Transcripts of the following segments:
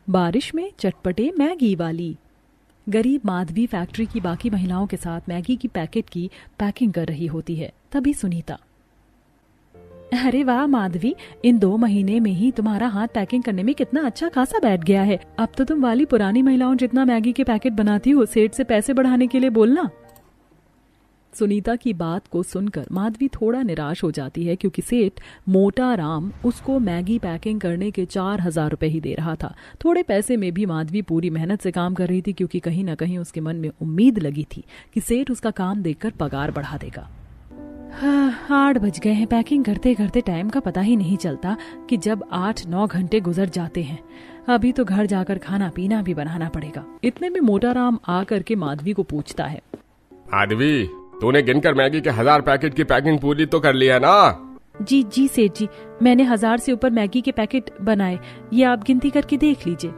बारिश में चटपटे मैगी वाली। गरीब माधवी फैक्ट्री की बाकी महिलाओं के साथ मैगी की पैकेट की पैकिंग कर रही होती है। तभी सुनीता, अरे वाह माधवी, इन 2 महीने में ही तुम्हारा हाथ पैकिंग करने में कितना अच्छा खासा बैठ गया है। अब तो तुम वाली पुरानी महिलाओं जितना मैगी के पैकेट बनाती हो। सेठ से पैसे बढ़ाने के लिए बोलना। सुनीता की बात को सुनकर माधवी थोड़ा निराश हो जाती है, क्योंकि सेठ मोटा राम उसको मैगी पैकिंग करने के 4,000 रुपए ही दे रहा था। थोड़े पैसे में भी माधवी पूरी मेहनत से काम कर रही थी, क्योंकि कहीं न कहीं उसके मन में उम्मीद लगी थी कि सेठ उसका काम देखकर पगार बढ़ा देगा। 8 बज गए हैं। पैकिंग करते करते टाइम का पता ही नहीं चलता कि जब 8-9 घंटे गुजर जाते हैं। अभी तो घर जाकर खाना पीना भी बनाना पड़ेगा। इतने में मोटा राम आकर के माधवी को पूछता है, माधवी, तूने गिनकर मैगी के 1000 पैकेट की पैकिंग पूरी तो कर ली है ना? जी सेठ जी, मैंने 1000 से ऊपर मैगी के पैकेट बनाए। ये आप गिनती करके देख लीजिए।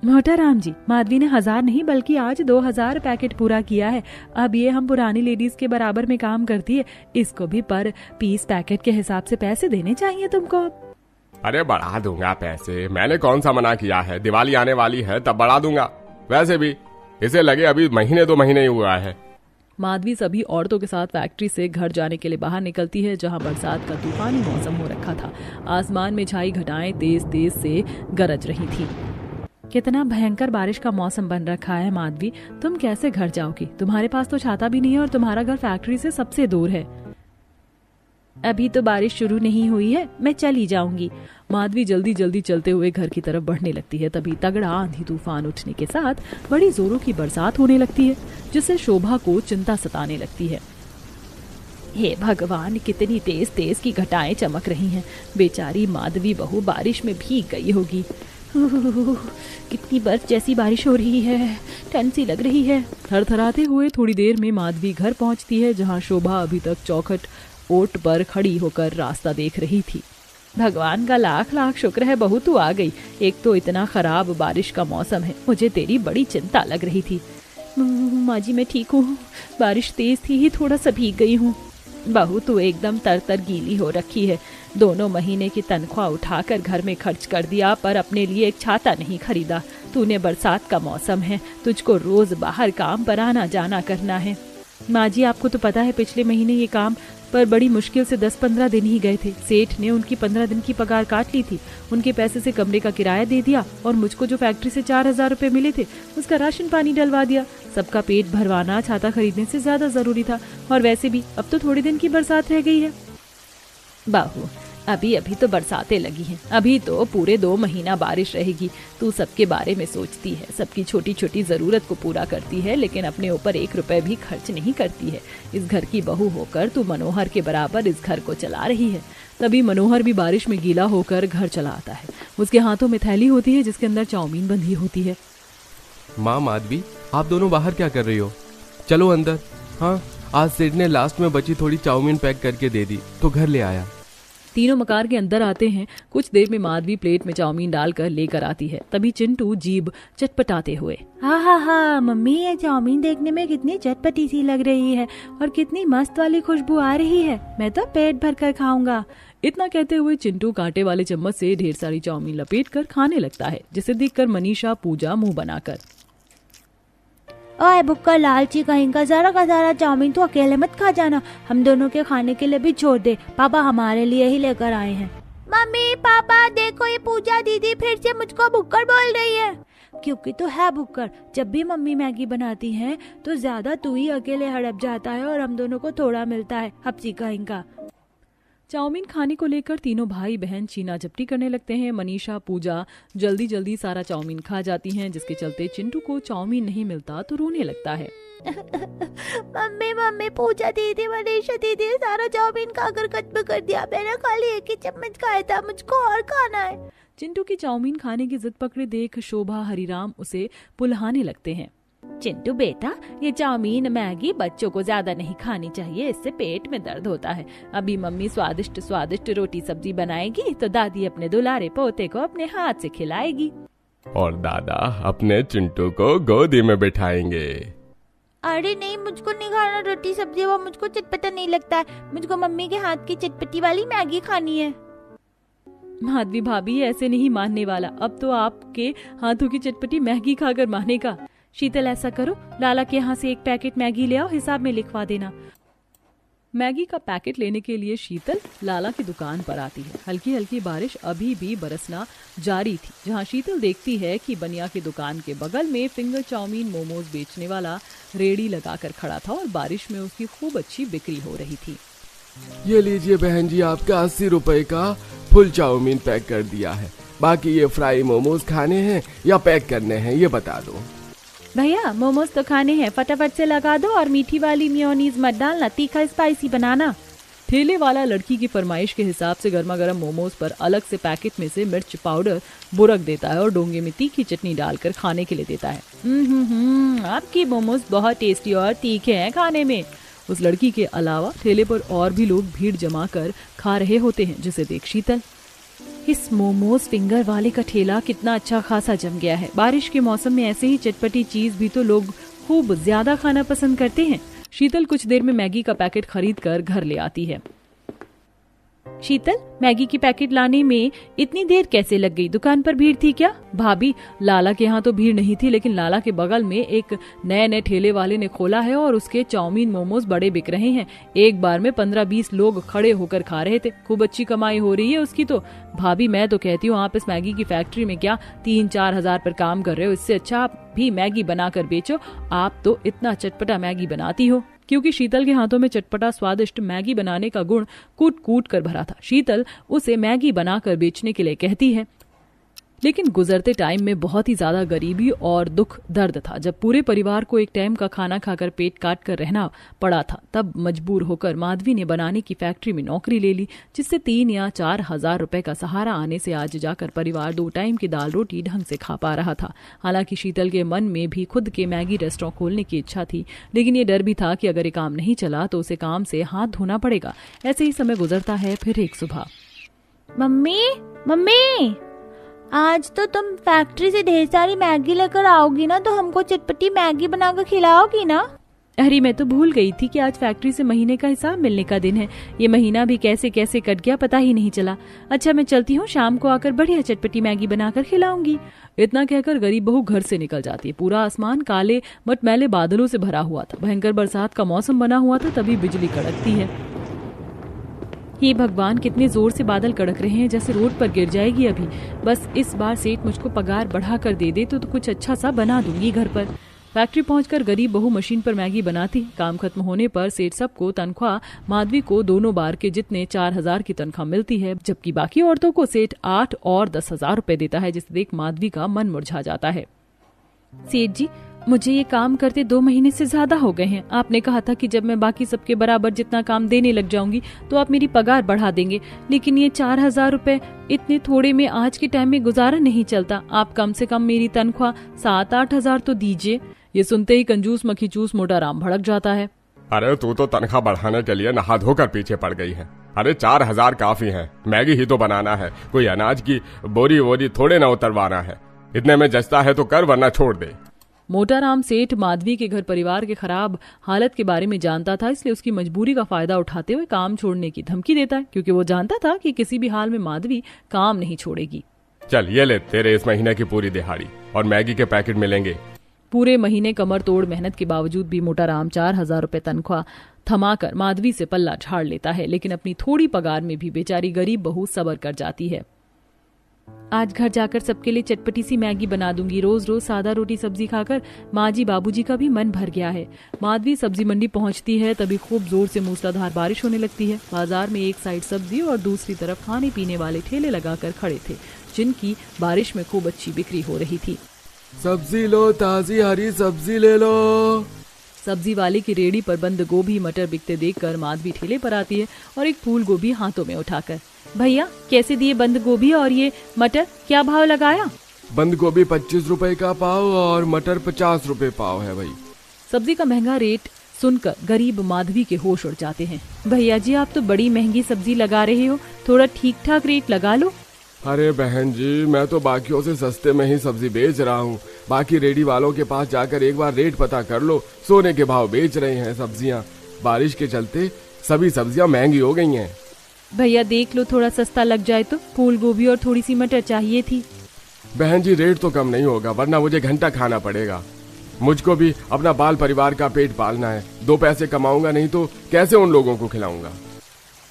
मोटा राम जी, माधवी ने 1000 नहीं बल्कि आज 2000 पैकेट पूरा किया है। अब ये हम पुरानी लेडीज के बराबर में काम करती है, इसको भी पर पीस पैकेट के हिसाब से पैसे देने चाहिए तुमको। अरे बढ़ा दूंगा पैसे, मैंने कौन सा मना किया है। दिवाली आने वाली है तब बढ़ा दूंगा। वैसे भी इसे लगे अभी 1-2 महीने ही हुआ है। माधवी सभी औरतों के साथ फैक्ट्री से घर जाने के लिए बाहर निकलती है, जहां बरसात का तूफानी मौसम हो रखा था। आसमान में छाई घटाएं तेज तेज से गरज रही थी। कितना भयंकर बारिश का मौसम बन रखा है माधवी, तुम कैसे घर जाओगी? तुम्हारे पास तो छाता भी नहीं है और तुम्हारा घर फैक्ट्री से सबसे दूर है। अभी तो बारिश शुरू नहीं हुई है, मैं चली जाऊंगी। माधवी जल्दी जल्दी चलते हुए घर की तरफ बढ़ने लगती है। तभी तगड़ा आंधी तूफान उठने के साथ बड़ी जोरों की बरसात होने लगती है, जिससे शोभा को चिंता सताने लगती है। हे भगवान, कितनी तेज तेज की घटाएं चमक रही हैं। बेचारी माधवी बहू बारिश में भीग गई होगी। कितनी बर्फ जैसी बारिश हो रही है, ठंड सी लग रही है। थरथराते हुए थोड़ी देर में माधवी घर पहुंचती है, जहां शोभा अभी तक चौखट ओट पर खड़ी होकर रास्ता देख रही थी। भगवान का लाख लाख शुक्र है बहू तू आ गई। एक तो इतना खराब बारिश का मौसम है, मुझे तेरी बड़ी चिंता लग रही थी। माँ जी मैं ठीक हूँ, बारिश तेज थी ही थोड़ा सा भीग गई हूँ। बहू तू एकदम तर गीली हो रखी है। 2 महीने की तनख्वाह उठाकर घर में खर्च कर दिया, पर अपने लिए एक छाता नहीं खरीदा। तूने बरसात का मौसम है, तुझको रोज बाहर काम पर आना जाना करना है। माँ जी आपको तो पता है पिछले महीने ये काम पर बड़ी मुश्किल से 10-15 दिन ही गए थे। सेठ ने उनकी 15 दिन की पगार काट ली थी, उनके पैसे से कमरे का किराया दे दिया और मुझको जो फैक्ट्री से 4000 रुपए मिले थे उसका राशन पानी डलवा दिया। सबका पेट भरवाना छाता खरीदने से ज्यादा जरूरी था, और वैसे भी अब तो थोड़ी दिन की बरसात रह गई है। बाहू अभी अभी तो बरसातें लगी हैं, अभी तो पूरे 2 महीना बारिश रहेगी। तू सबके बारे में सोचती है, सबकी छोटी छोटी जरूरत को पूरा करती है, लेकिन अपने ऊपर 1 रुपए भी खर्च नहीं करती है। इस घर की बहू होकर तू मनोहर के बराबर इस घर को चला रही है। तभी मनोहर भी बारिश में गीला होकर घर चला आता है। उसके हाथों में थैली होती है जिसके अंदर चाउमीन बंधी होती है। माँ माधवी, आप दोनों बाहर क्या कर रही हो? चलो अंदर। हाँ, आज सेठ ने लास्ट में बची थोड़ी चाउमीन पैक करके दे दी तो घर ले आया। तीनों मकान के अंदर आते हैं। कुछ देर में माधवी प्लेट में चाउमीन डालकर लेकर आती है। तभी चिंटू जीभ चटपटाते हुए, हा मम्मी, ये चाउमीन देखने में कितनी चटपटी सी लग रही है और कितनी मस्त वाली खुशबू आ रही है। मैं तो पेट भर कर खाऊंगा। इतना कहते हुए चिंटू कांटे वाले चम्मच से ढेर सारी चाउमीन लपेट कर खाने लगता है, जिसे देखकर मनीषा पूजा मुंह बनाकर, ओए बुक्का लालची कहीं का सारा चाउमीन तो अकेले मत खा जाना, हम दोनों के खाने के लिए भी छोड़ दे। पापा हमारे लिए ही लेकर आए हैं। मम्मी पापा देखो, ये पूजा दीदी फिर से मुझको बुक्कर बोल रही है। क्योंकि तो है बुक्कर, जब भी मम्मी मैगी बनाती है तो ज्यादा तू ही अकेले हड़प जाता है और हम दोनों को थोड़ा मिलता है, हप्सी कहीं का। चाउमीन खाने को लेकर तीनों भाई बहन चीना झपटी करने लगते हैं। मनीषा पूजा जल्दी जल्दी सारा चाउमीन खा जाती हैं, जिसके चलते चिंटू को चाउमीन नहीं मिलता तो रोने लगता है। मम्मी पूजा दीदी मनीषा दीदी सारा चाउमीन खाकर खत्म कर दिया। मैंने खाली 1 ही चम्मच खाया था, मुझको और खाना है। चिंटू की चाउमीन खाने की जिद पकड़े देख शोभा हरिराम उसे पुल्हाने लगते हैं। चिंटू बेटा, ये चाउमीन मैगी बच्चों को ज्यादा नहीं खानी चाहिए, इससे पेट में दर्द होता है। अभी मम्मी स्वादिष्ट स्वादिष्ट रोटी सब्जी बनाएगी तो दादी अपने दुलारे पोते को अपने हाथ से खिलाएगी और दादा अपने चिंटू को गोदी में बिठाएंगे। अरे नहीं, मुझको नहीं खाना रोटी सब्जी, वो मुझको चटपटा नहीं लगता है। मुझको मम्मी के हाथ की चटपटी वाली मैगी खानी है। माधवी भाभी ऐसे नहीं मानने वाला, अब तो आपके हाथों की चटपटी मैगी खाकर मानेगा। शीतल ऐसा करो, लाला के यहाँ से एक पैकेट मैगी ले आओ, हिसाब में लिखवा देना। मैगी का पैकेट लेने के लिए शीतल लाला की दुकान पर आती है। हल्की हल्की बारिश अभी भी बरसना जारी थी, जहां शीतल देखती है कि बनिया की दुकान के बगल में फिंगर चाउमीन मोमोज बेचने वाला रेडी लगाकर खड़ा था और बारिश में उसकी खूब अच्छी बिक्री हो रही थी। ये लीजिए बहन जी, आपका 80 रुपए का फुल चाउमीन पैक कर दिया है। बाकी ये फ्राई मोमोज खाने हैं या पैक करने हैं ये बता दो। भैया मोमोज तो खाने हैं, फटाफट से लगा दो और मीठी वाली मेयोनीज मत डालना, तीखा स्पाइसी बनाना। ठेले वाला लड़की की फरमाइश के हिसाब से गर्मा गर्म मोमोज पर अलग से पैकेट में से मिर्च पाउडर बुरक देता है और डोंगे में तीखी चटनी डालकर खाने के लिए देता है। आपकी मोमोज बहुत टेस्टी और तीखे हैं खाने में। उस लड़की के अलावा ठेले पर और भी लोग भीड़ जमा कर खा रहे होते हैं, जिसे देख शीतल, इस मोमोज फिंगर वाले का ठेला कितना अच्छा खासा जम गया है। बारिश के मौसम में ऐसे ही चटपटी चीज भी तो लोग खूब ज्यादा खाना पसंद करते हैं। शीतल कुछ देर में मैगी का पैकेट खरीद कर घर ले आती है। शीतल, मैगी की पैकेट लाने में इतनी देर कैसे लग गई? दुकान पर भीड़ थी क्या? भाभी, लाला के यहाँ तो भीड़ नहीं थी, लेकिन लाला के बगल में एक नए ठेले वाले ने खोला है और उसके चाउमीन मोमोज बड़े बिक रहे हैं। एक बार में 15-20 लोग खड़े होकर खा रहे थे। खूब अच्छी कमाई हो रही है उसकी तो। भाभी, मैं तो कहती हूँ आप इस मैगी की फैक्ट्री में क्या 3-4 हजार पर काम कर रहे हो, इससे अच्छा आप भी मैगी बनाकर बेचो। आप तो इतना चटपटा मैगी बनाती हो। क्योंकि शीतल के हाथों में चटपटा स्वादिष्ट मैगी बनाने का गुण कूट कूट कर भरा था, शीतल उसे मैगी बनाकर बेचने के लिए कहती है। लेकिन गुजरते टाइम में बहुत ही ज्यादा गरीबी और दुख दर्द था। जब पूरे परिवार को एक टाइम का खाना खाकर पेट काट कर रहना पड़ा था, तब मजबूर होकर माधवी ने बनाने की फैक्ट्री में नौकरी ले ली, जिससे 3 या 4 हजार रुपए का सहारा आने से आज जाकर परिवार 2 टाइम की दाल रोटी ढंग से खा पा रहा था। हालांकि शीतल के मन में भी खुद के मैगी रेस्टोरेंट खोलने की इच्छा थी, लेकिन ये डर भी था कि अगर ये काम नहीं चला तो उसे काम से हाथ धोना पड़ेगा। ऐसे ही समय गुजरता है। फिर एक सुबह, मम्मी, आज तो तुम फैक्ट्री से ढेर सारी मैगी लेकर आओगी ना, तो हमको चटपटी मैगी बनाकर खिलाओगी ना? अरे मैं तो भूल गई थी कि आज फैक्ट्री से महीने का हिसाब मिलने का दिन है। ये महीना भी कैसे कैसे कट गया पता ही नहीं चला। अच्छा मैं चलती हूँ, शाम को आकर बढ़िया चटपटी मैगी बनाकर खिलाऊंगी। इतना कहकर गरीब बहू घर से निकल जाती है। पूरा आसमान काले मटमैले बादलों से भरा हुआ था। भयंकर बरसात का मौसम बना हुआ था, तभी बिजली कड़कती है। हे भगवान, कितने जोर से बादल कड़क रहे हैं, जैसे रोड पर गिर जाएगी अभी। बस इस बार सेठ मुझको पगार बढ़ा कर दे तो कुछ अच्छा सा बना दूंगी घर पर। फैक्ट्री पहुंचकर गरीब बहू मशीन पर मैगी बनाती। काम खत्म होने पर सेठ सबको तनख्वाह माधवी को दोनों बार के जितने 4 हजार की तनख्वाह मिलती है, जबकि बाकी औरतों को सेठ 8 और 10 हजार रुपए देता है, जिसे देख माधवी का मन मुरझा जाता है। सेठ जी, मुझे ये काम करते 2 महीने से ज्यादा हो गए हैं। आपने कहा था कि जब मैं बाकी सबके बराबर जितना काम देने लग जाऊंगी तो आप मेरी पगार बढ़ा देंगे, लेकिन ये 4 हजार रुपए इतने थोड़े में आज के टाइम में गुजारा नहीं चलता। आप कम से कम मेरी तनख्वाह 7-8 हजार तो दीजिए। ये सुनते ही कंजूस मखीचूस मोटा राम भड़क जाता है। अरे तू तो तनख्वाह बढ़ाने के लिए नहा धोकर पीछे पड़ गई है। अरे 4 हजार काफी है, मैगी ही तो बनाना है, कोई अनाज की बोरी वोरी थोड़े ना उतरवाना है। इतने में जचता है तो कर, वरना छोड़ दे। मोटाराम सेठ माधवी के घर परिवार के खराब हालत के बारे में जानता था, इसलिए उसकी मजबूरी का फायदा उठाते हुए काम छोड़ने की धमकी देता है, क्योंकि वो जानता था कि किसी भी हाल में माधवी काम नहीं छोड़ेगी। चल ये ले तेरे इस महीने की पूरी दिहाड़ी और मैगी के पैकेट मिलेंगे। पूरे महीने कमर तोड़ मेहनत के बावजूद भी मोटाराम 4 हजार रुपए तनख्वाह थमाकर माधवी से पल्ला झाड़ लेता है, लेकिन अपनी थोड़ी पगार में भी बेचारी गरीब बहू सब्र कर जाती है। आज घर जाकर सबके लिए चटपटी सी मैगी बना दूंगी। रोज रोज सादा रोटी सब्जी खाकर माँ जी बाबूजी का भी मन भर गया है। माधवी सब्जी मंडी पहुंचती है, तभी खूब जोर से मूसलाधार बारिश होने लगती है। बाजार में एक साइड सब्जी और दूसरी तरफ खाने पीने वाले ठेले लगाकर खड़े थे, जिनकी बारिश में खूब अच्छी बिक्री हो रही थी। सब्जी लो, ताजी हरी सब्जी ले लो। सब्जी वाले की रेडी पर बंद गोभी मटर बिकते देखकर माधवी ठेले पर आती है और एक फूल गोभी हाथों में उठाकर, भैया कैसे दिए बंद गोभी और ये मटर, क्या भाव लगाया? बंद गोभी 25 रुपए का पाव और मटर 50 रुपए पाव है भाई। सब्जी का महंगा रेट सुनकर गरीब माधवी के होश उड़ जाते हैं। भैया जी, आप तो बड़ी महंगी सब्जी लगा रहे हो, थोड़ा ठीक ठाक रेट लगा लो। अरे बहन जी, मैं तो बाकियों से सस्ते में ही सब्जी बेच रहा हूँ। बाकी रेडी वालों के पास जाकर एक बार रेट पता कर लो, सोने के भाव बेच रहे हैं सब्जियाँ। बारिश के चलते सभी सब्जियाँ महंगी हो गई हैं। भैया देख लो, थोड़ा सस्ता लग जाए तो। फूल गोभी और थोड़ी सी मटर चाहिए थी। बहन जी रेट तो कम नहीं होगा, वरना मुझे घंटा खाना पड़ेगा। मुझको भी अपना बाल परिवार का पेट पालना है। 2 पैसे कमाऊंगा नहीं तो कैसे उन लोगों को खिलाऊंगा।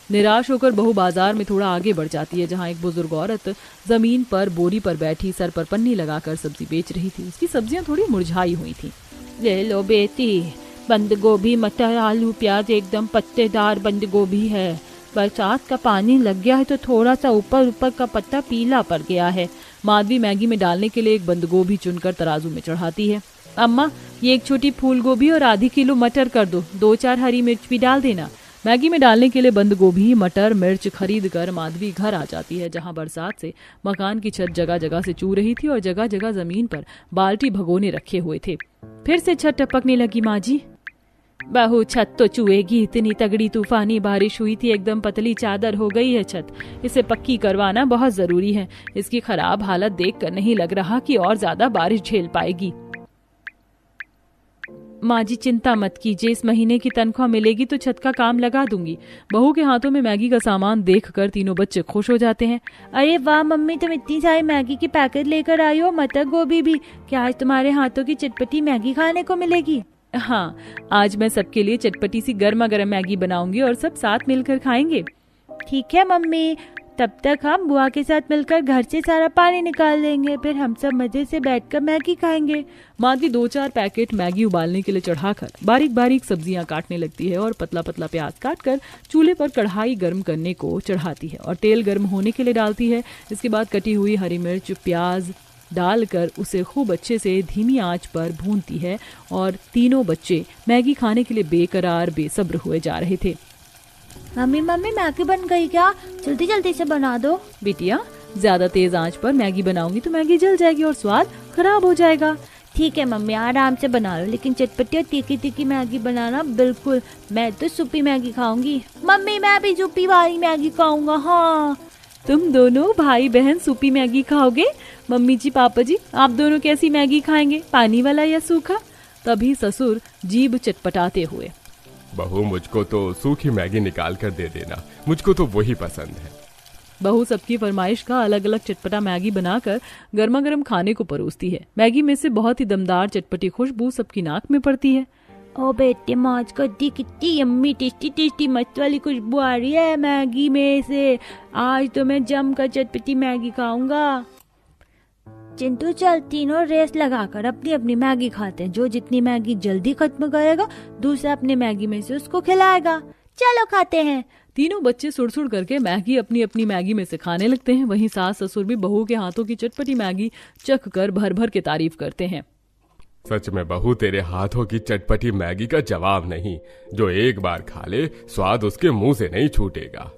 निराश होकर बहू बाजार में थोड़ा आगे बढ़ जाती है, जहाँ एक बुजुर्ग औरत जमीन पर बोरी पर बैठी सर पर पन्नी लगाकर सब्जी बेच रही थी। उसकी सब्जियां थोड़ी मुरझाई हुई थी। ले लो बेटी, बंद गोभी, मटर, आलू, प्याज, एकदम पत्तेदार बंद गोभी है। बरसात का पानी लग गया है तो थोड़ा सा ऊपर ऊपर का पत्ता पीला पड़ गया है। माधवी मैगी में डालने के लिए एक बंद गोभी चुनकर तराजू में चढ़ाती है। अम्मा, ये एक छोटी फूल गोभी और आधी किलो मटर कर दो। 2-4 हरी मिर्च भी डाल देना। मैगी में डालने के लिए बंद गोभी, मटर, मिर्च खरीद कर माधवी घर आ जाती है, जहां बरसात से मकान की छत जगह जगह से चू रही थी और जगह जगह जमीन पर बाल्टी भगोने रखे हुए थे। फिर से छत टपकने लगी। माँ जी, बहू छत तो चुएगी, इतनी तगड़ी तूफानी बारिश हुई थी, एकदम पतली चादर हो गई है छत। इसे पक्की करवाना बहुत जरूरी है। इसकी खराब हालत देखकर नहीं लग रहा कि और ज्यादा बारिश झेल पाएगी। माँ जी चिंता मत कीजिए, इस महीने की तनख्वाह मिलेगी तो छत का काम लगा दूंगी। बहू के हाथों में मैगी का सामान देखकर तीनों बच्चे खुश हो जाते हैं। अरे वाह मम्मी, तुम इतनी सारी मैगी की पैकेट लेकर आई हो, मटर गोभी भी। क्या आज तुम्हारे हाथों की चटपटी मैगी खाने को मिलेगी? हाँ, आज मैं सबके लिए चटपटी सी गर्मा गर्म मैगी बनाऊंगी और सब साथ मिलकर खाएंगे। ठीक है मम्मी, तब तक हम बुआ के साथ मिलकर घर से सारा पानी निकाल देंगे, फिर हम सब मजे से बैठकर मैगी खाएंगे। माधवी 2-4 पैकेट मैगी उबालने के लिए चढ़ाकर बारीक बारीक सब्जियां काटने लगती है और पतला पतला प्याज काटकर चूल्हे पर कढ़ाई गर्म करने को चढ़ाती है और तेल गर्म होने के लिए डालती है। इसके बाद कटी हुई हरी मिर्च, प्याज डालकर उसे खूब अच्छे से धीमी आंच पर भूनती है और तीनों बच्चे मैगी खाने के लिए बेकरार बेसब्र हुए जा रहे थे। मम्मी मैगी बन गई क्या? जल्दी जल्दी से बना दो। बिटिया, ज्यादा तेज आंच पर मैगी बनाऊंगी तो मैगी जल जाएगी और स्वाद खराब हो जाएगा। ठीक है मम्मी, आराम से बना लो, लेकिन चटपटी और तीखी तीखी मैगी बनाना बिल्कुल। मैं तो सूपी मैगी खाऊंगी। मम्मी मैं भी सूपी वाली मैगी खाऊंगा। हाँ, तुम दोनों भाई बहन सूपी मैगी खाओगे? मम्मी जी, पापा जी, आप दोनों कैसी मैगी खाएंगे, पानी वाला या सूखा? तभी ससुर जीभ चटपटाते हुए, बहू मुझको तो सूखी मैगी निकाल कर दे देना, मुझको तो वही पसंद है। बहू सबकी फरमाइश का अलग अलग चटपटा मैगी बनाकर गर्मा गर्म खाने को परोसती है। मैगी में से बहुत ही दमदार चटपटी खुशबू सबकी नाक में पड़ती है। ओ बेटे, मौज को कितनी यम्मी टेस्टी टेस्टी मस्त वाली खुशबू आ रही है मैगी में से। आज तो मैं जमकर चटपटी मैगी खाऊंगा। चिंटू चल, तीनों रेस लगाकर अपनी अपनी मैगी खाते हैं। जो जितनी मैगी जल्दी खत्म करेगा दूसरा अपने मैगी में से उसको खिलाएगा। चलो खाते हैं। तीनों बच्चे सुड़ करके मैगी अपनी अपनी मैगी में से खाने लगते हैं। वहीं सास ससुर भी बहू के हाथों की चटपटी मैगी चख कर भर भर के तारीफ करते हैं। सच में बहू, तेरे हाथों की चटपटी मैगी का जवाब नहीं। जो एक बार खा ले स्वाद उसके मुंह से नहीं छूटेगा।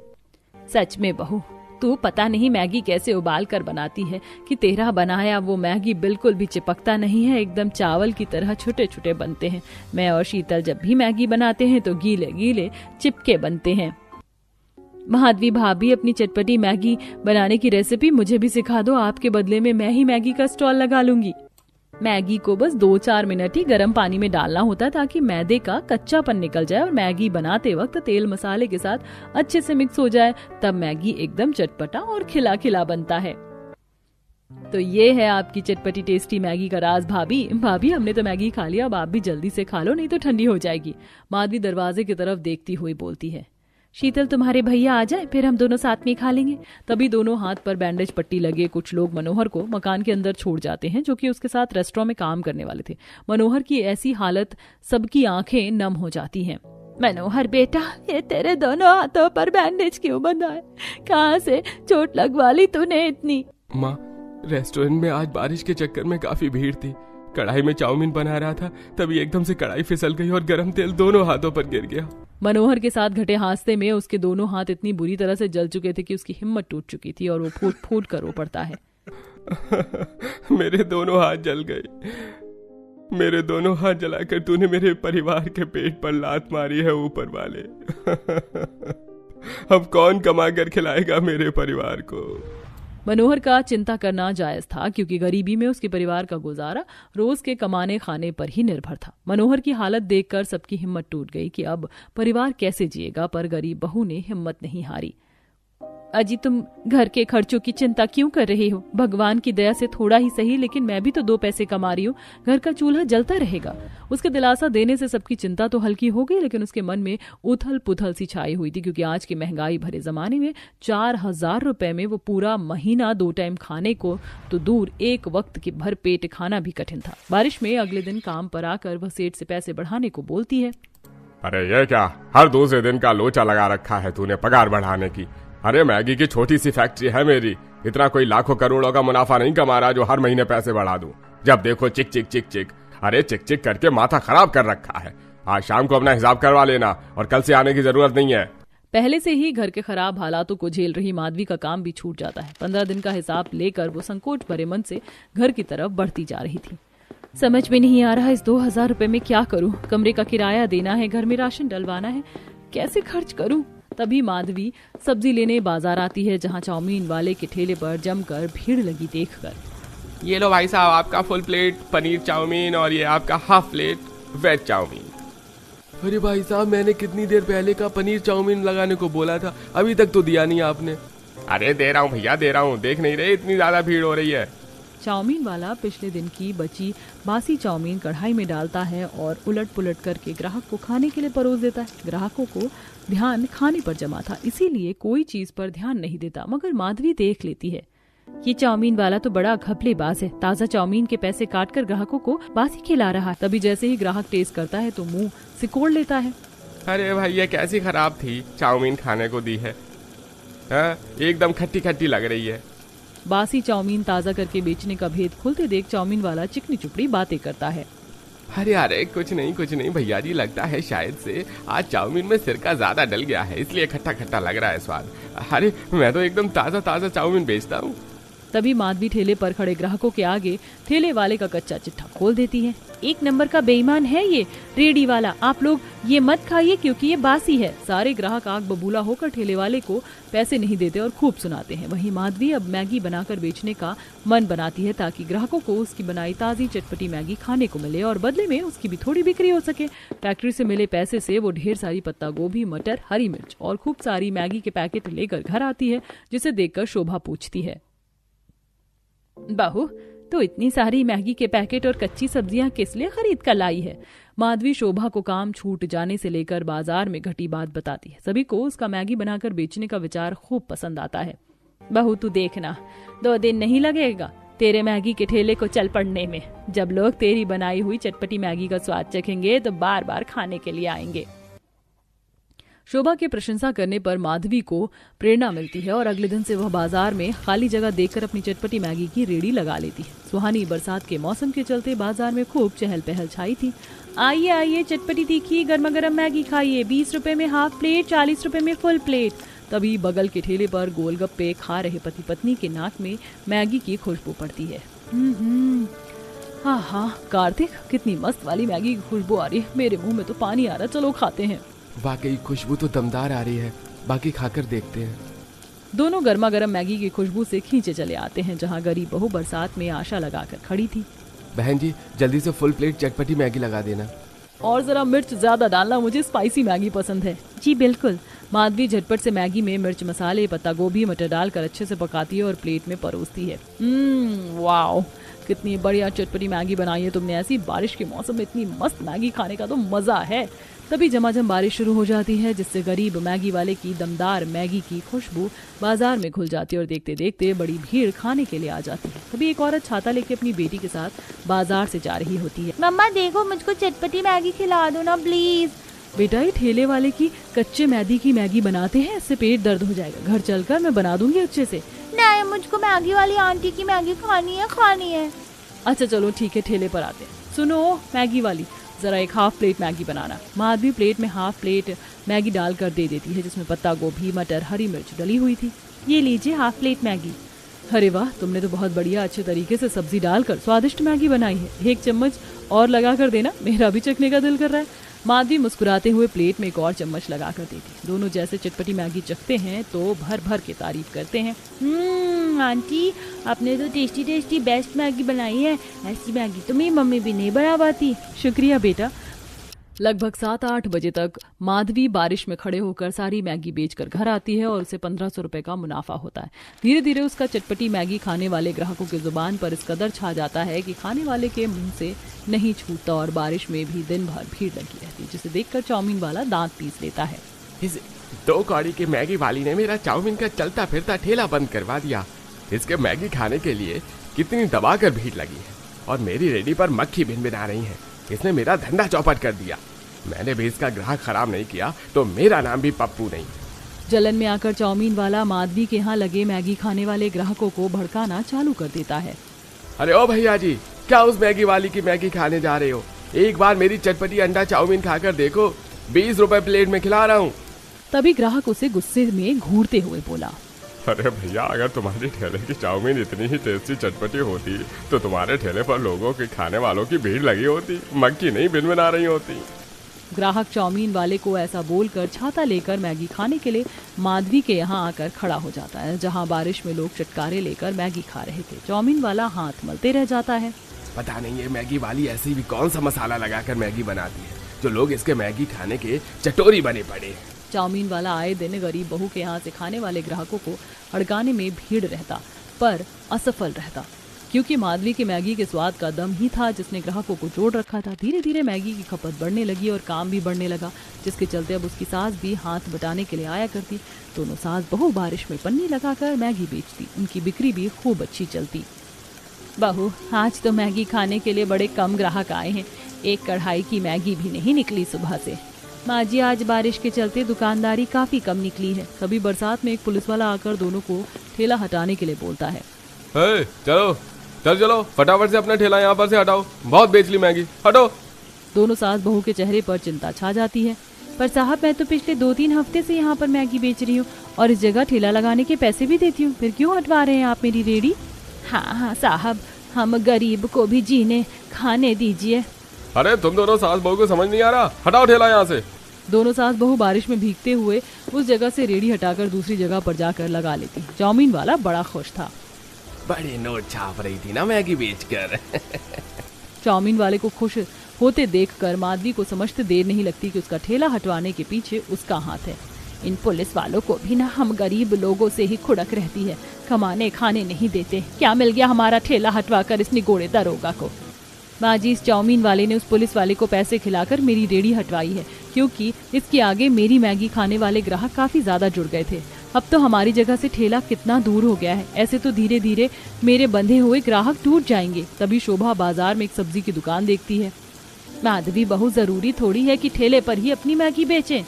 सच में बहू, तू पता नहीं मैगी कैसे उबाल कर बनाती है कि तेरा बनाया वो मैगी बिल्कुल भी चिपकता नहीं है, एकदम चावल की तरह छोटे छोटे बनते हैं। मैं और शीतल जब भी मैगी बनाते हैं तो गीले गीले चिपके बनते हैं। माधवी भाभी, अपनी चटपटी मैगी बनाने की रेसिपी मुझे भी सिखा दो। आपके बदले में मैं ही मैगी का स्टॉल लगा लूंगी। मैगी को बस 2-4 मिनट ही गर्म पानी में डालना होता है ताकि मैदे का कच्चापन निकल जाए और मैगी बनाते वक्त तेल मसाले के साथ अच्छे से मिक्स हो जाए। तब मैगी एकदम चटपटा और खिला खिला बनता है। तो ये है आपकी चटपटी टेस्टी मैगी का राज। भाभी हमने तो मैगी खा लिया, अब आप भी जल्दी से खा लो नहीं तो ठंडी हो जाएगी। माधवी दरवाजे की तरफ देखती हुई बोलती है। शीतल, तुम्हारे भैया आ जाए फिर हम दोनों साथ में खा लेंगे। तभी दोनों हाथ पर बैंडेज पट्टी लगे कुछ लोग मनोहर को मकान के अंदर छोड़ जाते हैं, जो कि उसके साथ रेस्टोरेंट में काम करने वाले थे। मनोहर की ऐसी हालत सबकी आंखें नम हो जाती हैं। मनोहर बेटा, ये तेरे दोनों हाथों पर बैंडेज क्यों बंधा है? कहाँ से चोट लगवा ली तूने इतनी? माँ, रेस्टोरेंट में आज बारिश के चक्कर में काफी भीड़ थी। कढ़ाई में चाउमीन बना रहा था, तभी एकदम से कढ़ाई फिसल गई और गरम तेल दोनों हाथों पर गिर गया। मनोहर के साथ घटे हादसे में उसके दोनों हाथ इतनी बुरी तरह से जल चुके थे कि उसकी हिम्मत टूट चुकी थी और वो फूट फूट कर रो पड़ता है। मेरे दोनों हाथ जल गए। मेरे दोनों हाथ जलाकर तूने मेरे परिवार के पेट पर लात मारी है ऊपर वाले। अब कौन कमा कर खिलाएगा मेरे परिवार को? मनोहर का चिंता करना जायज था, क्योंकि गरीबी में उसके परिवार का गुजारा रोज के कमाने खाने पर ही निर्भर था। मनोहर की हालत देखकर सबकी हिम्मत टूट गई कि अब परिवार कैसे जिएगा, पर गरीब बहू ने हिम्मत नहीं हारी। अजी तुम घर के खर्चों की चिंता क्यों कर रहे हो? भगवान की दया से थोड़ा ही सही, लेकिन मैं भी तो 2 पैसे कमा रही हूँ। घर का चूल्हा जलता रहेगा। उसके दिलासा देने से सबकी चिंता तो हल्की हो गई, लेकिन उसके मन में उथल पुथल सी छाई हुई थी, क्योंकि आज के महंगाई भरे जमाने में 4,000 रुपए में वो पूरा महीना 2 टाइम खाने को तो दूर, एक वक्त के भर पेट खाना भी कठिन था। बारिश में अगले दिन काम पर आकर वह सेठ से पैसे बढ़ाने को बोलती है। अरे ये क्या, हर दूसरे दिन का लोचा लगा रखा है तूने पगार बढ़ाने की। अरे मैगी की छोटी सी फैक्ट्री है मेरी, इतना कोई लाखों करोड़ों का मुनाफा नहीं कमा रहा जो हर महीने पैसे बढ़ा दूं। जब देखो चिक चिक चिक चिक। अरे चिक चिक करके माथा खराब कर रखा है। आज शाम को अपना हिसाब करवा लेना और कल से आने की जरूरत नहीं है। पहले से ही घर के खराब हालातों को झेल रही माधवी का काम भी छूट जाता है। 15 दिन का हिसाब लेकर वो संकोच भरे मन से घर की तरफ बढ़ती जा रही थी। समझ में नहीं आ रहा इस 2,000 रुपए में क्या करूं। कमरे का किराया देना है, घर में राशन डलवाना है, कैसे खर्च करूं? तभी माधवी सब्जी लेने बाजार आती है, जहां चाउमीन वाले के ठेले पर जमकर भीड़ लगी देखकर। ये लो भाई साहब, आपका फुल प्लेट पनीर चाउमीन और ये आपका हाफ प्लेट वेज चाउमीन। अरे भाई साहब, मैंने कितनी देर पहले का पनीर चाउमीन लगाने को बोला था, अभी तक तो दिया नहीं आपने। अरे दे रहा हूँ भैया, दे रहा हूँ, देख नहीं रहे इतनी ज्यादा भीड़ हो रही है। चाउमीन वाला पिछले दिन की बची बासी चाउमीन कढ़ाई में डालता है और उलट पुलट करके ग्राहक को खाने के लिए परोस देता है। ग्राहकों को ध्यान खाने पर जमा था, इसीलिए कोई चीज पर ध्यान नहीं देता। मगर माधवी देख लेती है, ये चाउमीन वाला तो बड़ा घपलेबाज है, ताजा चाउमीन के पैसे काटकर ग्राहकों को बासी खिला रहा है। तभी जैसे ही ग्राहक टेस्ट करता है तो मुंह सिकोड़ लेता है। अरे भाई ये कैसी खराब थी चाउमीन खाने को दी है, एकदम खट्टी खट्टी लग रही है। बासी चाउमीन ताजा करके बेचने का भेद खुलते देख चाउमीन वाला चिकनी चुपड़ी बातें करता है। अरे कुछ नहीं भैया जी, लगता है शायद से आज चाउमीन में सिरका ज्यादा डल गया है, इसलिए खट्टा खट्टा लग रहा है स्वाद। अरे मैं तो एकदम ताजा ताजा चाउमीन बेचता हूँ। तभी माधवी ठेले पर खड़े ग्राहकों के आगे ठेले वाले का कच्चा चिट्ठा खोल देती है। 1 नंबर का बेईमान है ये रेडी वाला, आप लोग ये मत खाइए क्योंकि ये बासी है। सारे ग्राहक आग बबूला होकर ठेले वाले को पैसे नहीं देते और खूब सुनाते हैं। वहीं माधवी अब मैगी बनाकर बेचने का मन बनाती है, ताकि ग्राहकों को उसकी बनाई ताजी चटपटी मैगी खाने को मिले और बदले में उसकी भी थोड़ी बिक्री हो सके। फैक्ट्री से मिले पैसे से वो ढेर सारी पत्ता गोभी, मटर, हरी मिर्च और खूब सारी मैगी के पैकेट लेकर घर आती है, जिसे देखकर शोभा पूछती है, बहू तो इतनी सारी मैगी के पैकेट और कच्ची सब्जियां किस लिए खरीद कर लाई है? माधवी शोभा को काम छूट जाने से लेकर बाजार में घटी बात बताती है। सभी को उसका मैगी बनाकर बेचने का विचार खूब पसंद आता है। बहू तू देखना, 2 दिन नहीं लगेगा तेरे मैगी के ठेले को चल पड़ने में। जब लोग तेरी बनाई हुई चटपटी मैगी का स्वाद चखेंगे तो बार बार खाने के लिए आएंगे। शोभा की प्रशंसा करने पर माधवी को प्रेरणा मिलती है और अगले दिन से वह बाजार में खाली जगह देखकर अपनी चटपटी मैगी की रेडी लगा लेती है। सुहानी बरसात के मौसम के चलते बाजार में खूब चहल पहल छाई थी। आइए आइए, चटपटी तीखी गर्मा गर्म मैगी खाइए, 20 रुपए में हाफ प्लेट, 40 रुपए में फुल प्लेट। तभी बगल के ठेले पर गोलगप्पे खा रहे पति पत्नी के नाक में मैगी की खुशबू पड़ती है। हाँ, कार्तिक कितनी मस्त वाली मैगी की खुशबू आ रही है, मेरे मुंह में तो पानी आ रहा, चलो खाते हैं। वाकई खुशबू तो दमदार आ रही है, बाकी खाकर देखते हैं। दोनों गर्मा गर्म मैगी की खुशबू से खींचे चले आते हैं जहां गरीब बहू बरसात में आशा लगाकर खड़ी थी। बहन जी जल्दी से फुल प्लेट चटपटी मैगी लगा देना, और जरा मिर्च ज्यादा डालना, मुझे स्पाइसी मैगी पसंद है। जी बिल्कुल। माधवी झटपट से मैगी में मिर्च मसाले, पत्ता गोभी, मटर डालकर अच्छे से पकाती है और प्लेट में परोसती है। वाओ, कितनी बढ़िया चटपटी मैगी बनाई है तुमने। ऐसी बारिश के मौसम में इतनी मस्त मैगी खाने का तो मजा है। तभी झमाझम बारिश शुरू हो जाती है, जिससे गरीब मैगी वाले की दमदार मैगी की खुशबू बाजार में घुल जाती है और देखते देखते बड़ी भीड़ खाने के लिए आ जाती है। तभी एक औरत छाता लेके अपनी बेटी के साथ बाजार से जा रही होती है। मम्मा देखो, मुझको चटपटी मैगी खिला दो ना प्लीज। बेटा, ये ठेले वाले की कच्चे मैदी की मैगी बनाते हैं, इससे पेट दर्द हो जाएगा। घर चलकर मैं बना दूंगी अच्छे से। नहीं, मुझको मैगी वाली आंटी की मैगी खानी है। अच्छा चलो ठीक है, ठेले पर आते हैं। सुनो मैगी वाली, जरा एक हाफ प्लेट मैगी बनाना। माधवी प्लेट में हाफ प्लेट मैगी डालकर दे देती है, जिसमें पत्ता गोभी, मटर, हरी मिर्च डली हुई थी। ये लीजिए हाफ प्लेट मैगी। अरे वाह, तुमने तो बहुत बढ़िया अच्छे तरीके से सब्जी डालकर स्वादिष्ट मैगी बनाई है। 1 चम्मच और लगा कर देना, मेरा भी चखने का दिल कर रहा है। माधवी मुस्कुराते हुए प्लेट में एक और चम्मच लगा कर देती। दोनों जैसे चटपटी मैगी चखते हैं तो भर भर के तारीफ करते हैं। आंटी, आपने तो टेस्टी टेस्टी बेस्ट मैगी बनाई है। ऐसी मैगी तो मेरी मम्मी भी नहीं बना पाती। शुक्रिया बेटा। लगभग 7-8 बजे तक माधवी बारिश में खड़े होकर सारी मैगी बेचकर घर आती है और उसे 1500 रुपए का मुनाफा होता है। धीरे धीरे उसका चटपटी मैगी खाने वाले ग्राहकों की जुबान पर इस कदर छा जाता है कि खाने वाले के मुंह से नहीं छूटता और बारिश में भी दिन भर भीड़ लगी रहती है, जिसे देखकर चाउमीन वाला दांत पीस लेता है। इस 2 कौड़ी के मैगी वाली ने मेरा चाउमीन का चलता फिरता ठेला बंद करवा दिया। इसके मैगी खाने के लिए कितनी दबा कर भीड़ लगी है और मेरी रेडी पर मक्खी भिनभिना रही है। इसने मेरा धंधा चौपट कर दिया। मैंने भी इसका ग्राहक खराब नहीं किया तो मेरा नाम भी पप्पू नहीं। जलन में आकर चाउमीन वाला माधवी के यहाँ लगे मैगी खाने वाले ग्राहकों को भड़काना चालू कर देता है। अरे ओ भैया जी, क्या उस मैगी वाली की मैगी खाने जा रहे हो? एक बार मेरी चटपटी अंडा चाउमीन खाकर देखो, 20 रुपए प्लेट में खिला रहा हूँ। तभी ग्राहक उसे गुस्से में घूरते हुए बोला, अरे भैया, अगर तुम्हारी ठेले की चाउमीन इतनी ही टेस्टी चटपटी होती तो तुम्हारे ठेले पर लोगों के खाने वालों की भीड़ लगी होती, मक्खी नहीं भिनभिना रही होती। ग्राहक चाउमीन वाले को ऐसा बोलकर छाता लेकर मैगी खाने के लिए माधवी के यहाँ आकर खड़ा हो जाता है, जहाँ बारिश में लोग चटकारे लेकर मैगी खा रहे थे। चाउमीन वाला हाथ मलते रह जाता है। पता नहीं ये मैगी वाली ऐसी भी कौन सा मसाला लगाकर मैगी बनाती है जो लोग इसके मैगी खाने के चटोरी बने पड़े। चाउमीन वाला आए दिन गरीब बहू के यहाँ से खाने वाले ग्राहकों को अड़काने में भीड़ रहता, पर असफल रहता, क्योंकि माधवी के मैगी के स्वाद का दम ही था जिसने ग्राहकों को जोड़ रखा था। धीरे धीरे मैगी की खपत बढ़ने लगी और काम भी बढ़ने लगा, जिसके चलते अब उसकी सास भी हाथ बटाने के लिए आया करती। दोनों सास बहू बारिश में पन्नी लगाकर मैगी बेचती। उनकी बिक्री भी खूब अच्छी चलती। बहू, आज तो मैगी खाने के लिए बड़े कम ग्राहक आए हैं, एक कढ़ाई की मैगी भी नहीं निकली सुबह से। माँ जी, आज बारिश के चलते दुकानदारी काफी कम निकली है। कभी बरसात में एक पुलिस वाला आकर दोनों को ठेला हटाने के लिए बोलता है। चलो फटाफट से अपना ठेला यहाँ पर से हटाओ, बहुत बेच ली मैगी, हटो। दोनों सास बहू के चेहरे पर चिंता छा जाती है। पर साहब, मैं तो पिछले 2-3 हफ्ते से यहाँ पर मैगी बेच रही हूँ और इस जगह ठेला लगाने के पैसे भी देती हूँ, फिर क्यों हटवा रहे हैं आप मेरी रेडी? हाँ साहब, हम गरीब को भी जीने खाने दीजिए। अरे तुम दोनों सास बहू को समझ नहीं आ रहा, हटाओ ठेला यहाँ से। दोनों सास बहू बारिश में भीगते हुए उस जगह से रेडी हटाकर दूसरी जगह पर जाकर लगा लेती। चाउमीन वाला बड़ा खुश था। बड़े नोट छाप रही थी ना मैगी बेचकर। चाउमीन वाले को खुश होते देखकर माधवी को समझते देर नहीं लगती कि उसका ठेला हटवाने के पीछे उसका हाथ है। इन पुलिस वालों को भी ना हम गरीब लोगों से ही खुड़क रहती है, कमाने खाने नहीं देते। क्या मिल गया हमारा ठेला हटवा कर इस निगोड़े दरोगा को? बाजी, इस चाउमीन वाले ने उस पुलिस वाले को पैसे खिलाकर मेरी रेडी हटवाई है, क्योंकि इसके आगे मेरी मैगी खाने वाले ग्राहक काफी ज्यादा जुड़ गए थे। अब तो हमारी जगह से ठेला कितना दूर हो गया है। ऐसे तो धीरे धीरे मेरे बंधे हुए ग्राहक टूट जाएंगे। तभी शोभा बाजार में एक सब्जी की दुकान देखती है। माधवी बहू, जरूरी थोड़ी है कि ठेले पर ही अपनी मैगी बेचें।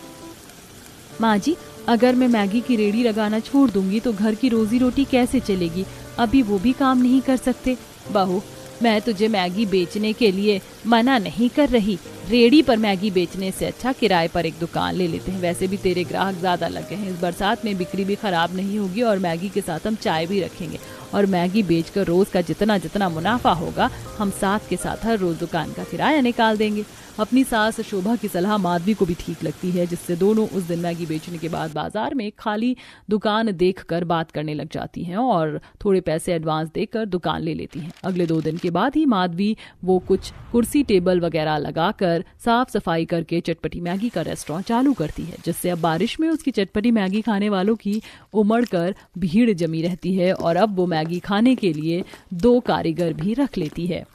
माँ जी, अगर मैं मैगी की रेडी लगाना छोड़ दूंगी तो घर की रोजी रोटी कैसे चलेगी? अभी वो भी काम नहीं कर सकते। बहू, मैं तुझे मैगी बेचने के लिए मना नहीं कर रही। रेडी पर मैगी बेचने से अच्छा किराए पर एक दुकान ले लेते हैं। वैसे भी तेरे ग्राहक ज्यादा लगे हैं, इस बरसात में बिक्री भी खराब नहीं होगी और मैगी के साथ हम चाय भी रखेंगे और मैगी बेचकर रोज का जितना जितना मुनाफा होगा हम साथ के साथ हर रोज दुकान का किराया निकाल देंगे। अपनी सास शोभा की सलाह माधवी को भी ठीक लगती है, जिससे दोनों उस दिन मैगी बेचने के बाद बाजार में खाली दुकान देखकर बात करने लग जाती हैं और थोड़े पैसे एडवांस देकर दुकान ले लेती हैं। अगले 2 दिन के बाद ही माधवी वो कुछ कुर्सी टेबल वगैरह लगाकर साफ सफाई करके चटपटी मैगी का रेस्टोरेंट चालू करती है, जिससे अब बारिश में उसकी चटपटी मैगी खाने वालों की उमड़ कर भीड़ जमी रहती है और अब वो मैगी खाने के लिए 2 कारीगर भी रख लेती है।